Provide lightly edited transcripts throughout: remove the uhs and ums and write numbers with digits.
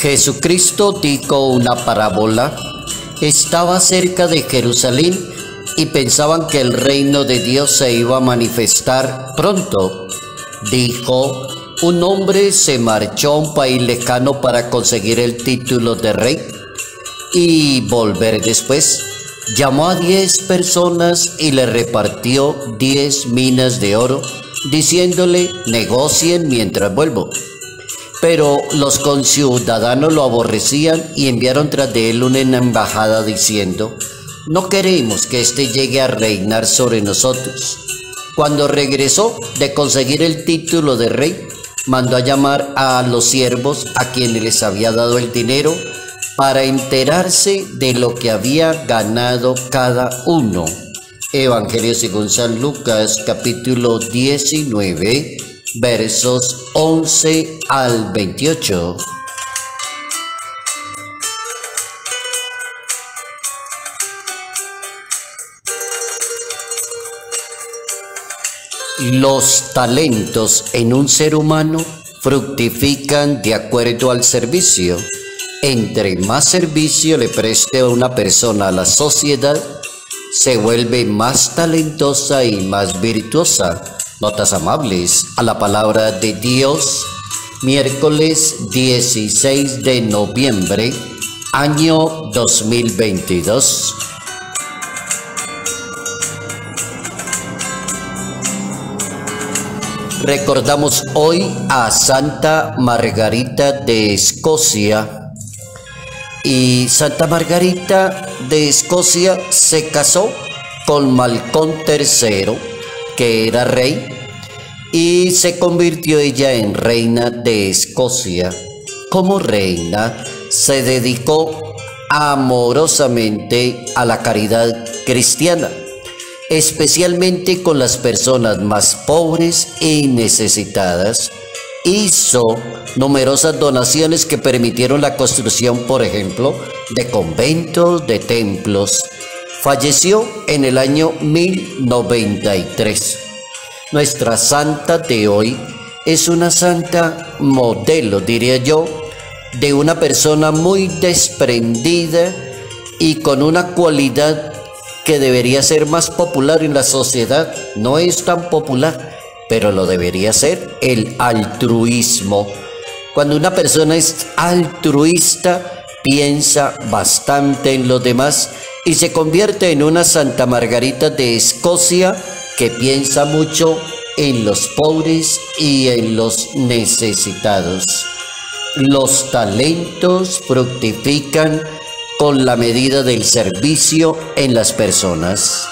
Jesucristo dijo una parábola. Estaba cerca de Jerusalén y pensaban que el reino de Dios se iba a manifestar pronto. Dijo: un hombre se marchó a un país lejano para conseguir el título de rey y volver después. Llamó a 10 personas y le repartió 10 minas de oro, diciéndole: negocien mientras vuelvo. Pero los conciudadanos lo aborrecían y enviaron tras de él una embajada diciendo: no queremos que éste llegue a reinar sobre nosotros. Cuando regresó de conseguir el título de rey, mandó a llamar a los siervos a quienes les había dado el dinero para enterarse de lo que había ganado cada uno. Evangelio según San Lucas, capítulo 19, versos 11 al 28. Los talentos en un ser humano fructifican de acuerdo al servicio. Entre más servicio le preste una persona a la sociedad, se vuelve más talentosa y más virtuosa. Notas amables a la palabra de Dios, miércoles 16 de noviembre, año 2022. Recordamos hoy a Santa Margarita de Escocia. Y Santa Margarita de Escocia se casó con Malcolm III, que era rey, y se convirtió ella en reina de Escocia. Como reina, se dedicó amorosamente a la caridad cristiana, especialmente con las personas más pobres y necesitadas. Hizo numerosas donaciones que permitieron la construcción, por ejemplo, de conventos, de templos. Falleció en el año 1093. Nuestra santa de hoy es una santa modelo, diría yo, de una persona muy desprendida y con una cualidad que debería ser más popular en la sociedad. No es tan popular, pero lo debería ser: el altruismo. Cuando una persona es altruista, piensa bastante en los demás y se convierte en una Santa Margarita de Escocia que piensa mucho en los pobres y en los necesitados. Los talentos fructifican con la medida del servicio en las personas.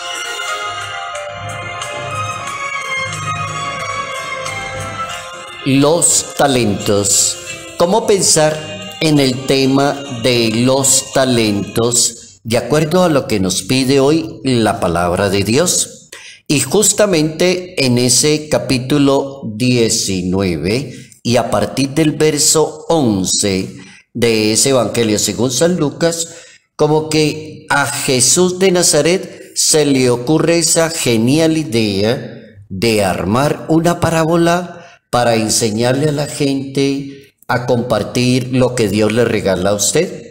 Los talentos. ¿Cómo pensar en el tema de los talentos de acuerdo a lo que nos pide hoy la palabra de Dios? Y justamente en ese capítulo 19 y a partir del verso 11 de ese Evangelio según San Lucas, como que a Jesús de Nazaret se le ocurre esa genial idea de armar una parábola para enseñarle a la gente a compartir lo que Dios le regala a usted.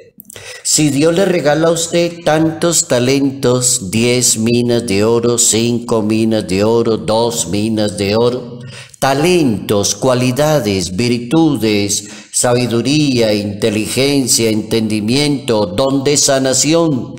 Si Dios le regala a usted tantos talentos, 10 minas de oro, 5 minas de oro, 2 minas de oro, talentos, cualidades, virtudes, sabiduría, inteligencia, entendimiento, don de sanación,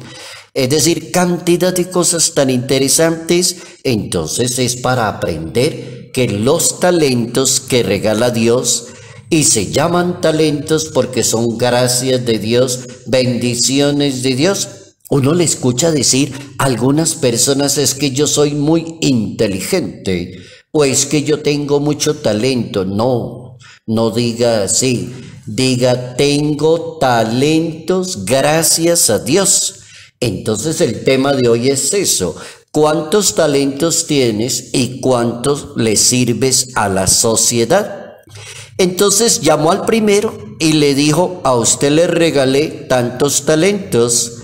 es decir, cantidad de cosas tan interesantes, entonces es para aprender que los talentos que regala Dios, y se llaman talentos porque son gracias de Dios, bendiciones de Dios. Uno le escucha decir a algunas personas: es que yo soy muy inteligente, o es que yo tengo mucho talento. No, no diga así, diga: tengo talentos gracias a Dios. Entonces el tema de hoy es eso: ¿cuántos talentos tienes y cuántos le sirves a la sociedad? Entonces llamó al primero y le dijo: a usted le regalé tantos talentos.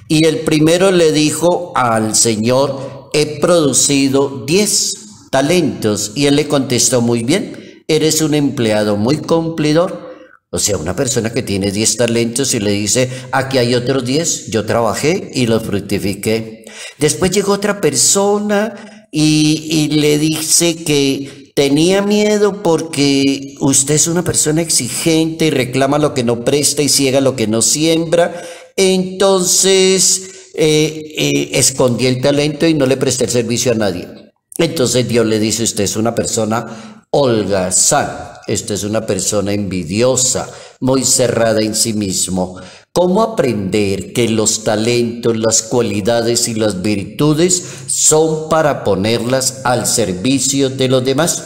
Y el primero le dijo al Señor: he producido 10 talentos. Y él le contestó: muy bien, eres un empleado muy cumplidor. O sea, una persona que tiene 10 talentos y le dice, aquí hay otros 10, yo trabajé y los fructifiqué. Después llegó otra persona y le dice que tenía miedo porque usted es una persona exigente y reclama lo que no presta y ciega lo que no siembra. Entonces escondí el talento y no le presté el servicio a nadie. Entonces Dios le dice, usted es una persona holgazán. Esta es una persona envidiosa, muy cerrada en sí mismo. ¿Cómo aprender que los talentos, las cualidades y las virtudes son para ponerlas al servicio de los demás?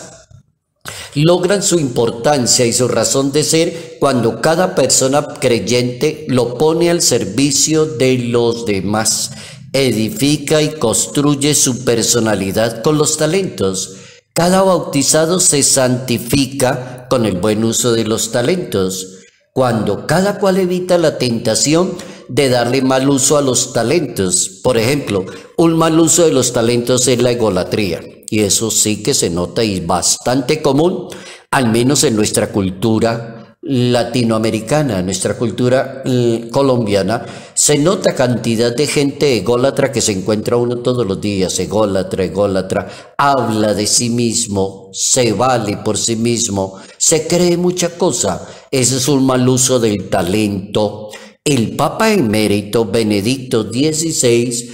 Logran su importancia y su razón de ser cuando cada persona creyente lo pone al servicio de los demás. Edifica y construye su personalidad con los talentos. Cada bautizado se santifica con el buen uso de los talentos, cuando cada cual evita la tentación de darle mal uso a los talentos. Por ejemplo, un mal uso de los talentos es la egolatría, y eso sí que se nota y es bastante común, al menos en nuestra cultura latinoamericana, nuestra cultura colombiana. Se nota cantidad de gente ególatra que se encuentra uno todos los días, ególatra, habla de sí mismo, se vale por sí mismo, se cree mucha cosa. Ese es un mal uso del talento. El Papa Emérito Benedicto XVI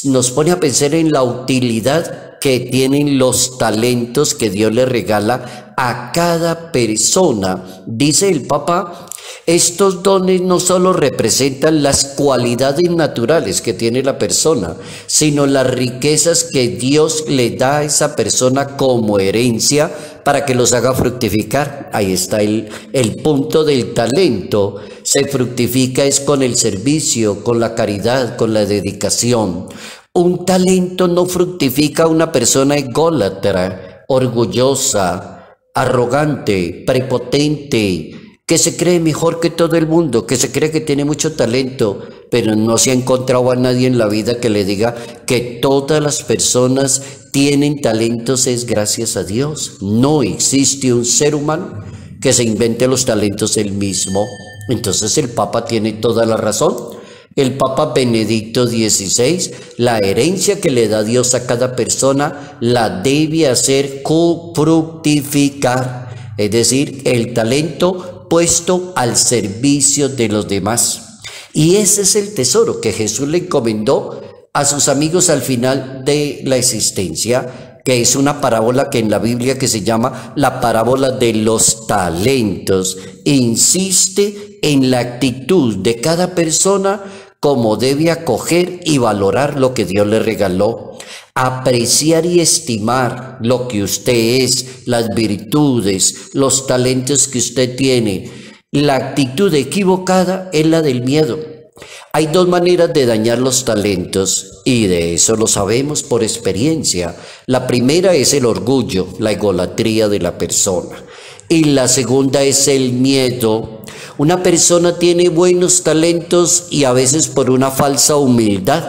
nos pone a pensar en la utilidad que tienen los talentos que Dios le regala a cada persona. Dice el Papa, estos dones no solo representan las cualidades naturales que tiene la persona, sino las riquezas que Dios le da a esa persona como herencia para que los haga fructificar. Ahí está el punto del talento. Se fructifica es con el servicio, con la caridad, con la dedicación. Un talento no fructifica a una persona ególatra, orgullosa, arrogante, prepotente, que se cree mejor que todo el mundo, que se cree que tiene mucho talento, pero no se ha encontrado a nadie en la vida que le diga que todas las personas tienen talentos es gracias a Dios. No existe un ser humano que se invente los talentos él mismo. Entonces el Papa tiene toda la razón. El Papa Benedicto XVI, la herencia que le da Dios a cada persona la debe hacer fructificar, es decir, el talento puesto al servicio de los demás. Y ese es el tesoro que Jesús le encomendó a sus amigos al final de la existencia, que es una parábola que en la Biblia que se llama la parábola de los talentos. Insiste en la actitud de cada persona como debe acoger y valorar lo que Dios le regaló, apreciar y estimar lo que usted es, las virtudes, los talentos que usted tiene. La actitud equivocada es la del miedo. Hay dos maneras de dañar los talentos y de eso lo sabemos por experiencia. La primera es el orgullo, la egolatría de la persona. Y la segunda es el miedo. Una persona tiene buenos talentos y a veces por una falsa humildad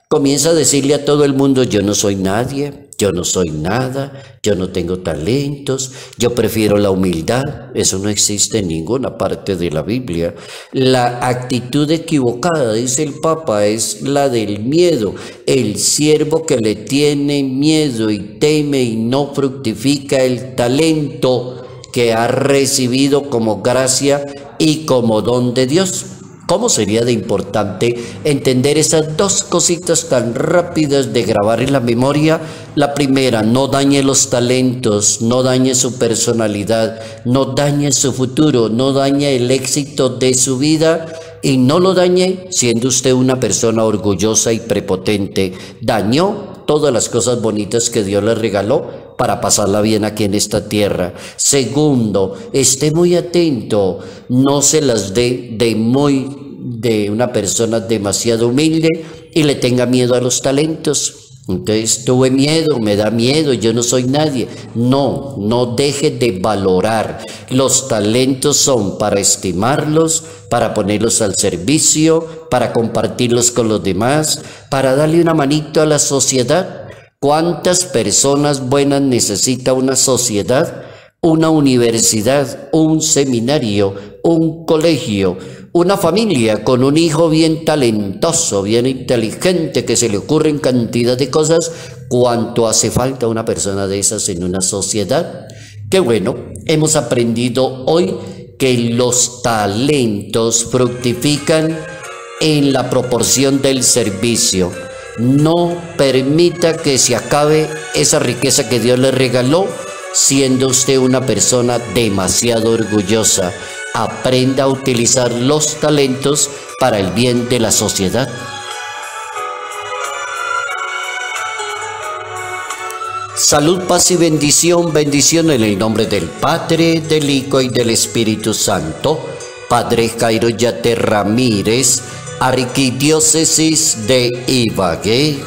comienza a decirle a todo el mundo, yo no soy nadie, yo no soy nada, yo no tengo talentos, yo prefiero la humildad. Eso no existe en ninguna parte de la Biblia. La actitud equivocada, dice el Papa, es la del miedo. El siervo que le tiene miedo y teme y no fructifica el talento que ha recibido como gracia y como don de Dios. ¿Cómo sería de importante entender esas dos cositas tan rápidas de grabar en la memoria? La primera, no dañe los talentos, no dañe su personalidad, no dañe su futuro, no dañe el éxito de su vida y no lo dañe siendo usted una persona orgullosa y prepotente. Dañó todas las cosas bonitas que Dios le regaló para pasarla bien aquí en esta tierra. Segundo, esté muy atento, no se las dé de una persona demasiado humilde y le tenga miedo a los talentos. Entonces, tuve miedo, me da miedo, yo no soy nadie. No, no deje de valorar. Los talentos son para estimarlos, para ponerlos al servicio, para compartirlos con los demás, para darle una manito a la sociedad. ¿Cuántas personas buenas necesita una sociedad, una universidad, un seminario un colegio, una familia con un hijo bien talentoso, bien inteligente, que se le ocurren cantidad de cosas, ¿cuánto hace falta una persona de esas en una sociedad? Qué bueno, hemos aprendido hoy que los talentos fructifican en la proporción del servicio. No permita que se acabe esa riqueza que Dios le regaló, siendo usted una persona demasiado orgullosa. Aprenda a utilizar los talentos para el bien de la sociedad. Salud, paz y bendición, bendición en el nombre del Padre, del Hijo y del Espíritu Santo. Padre Jairo Yate Ramírez, Arquidiócesis de Ibagué.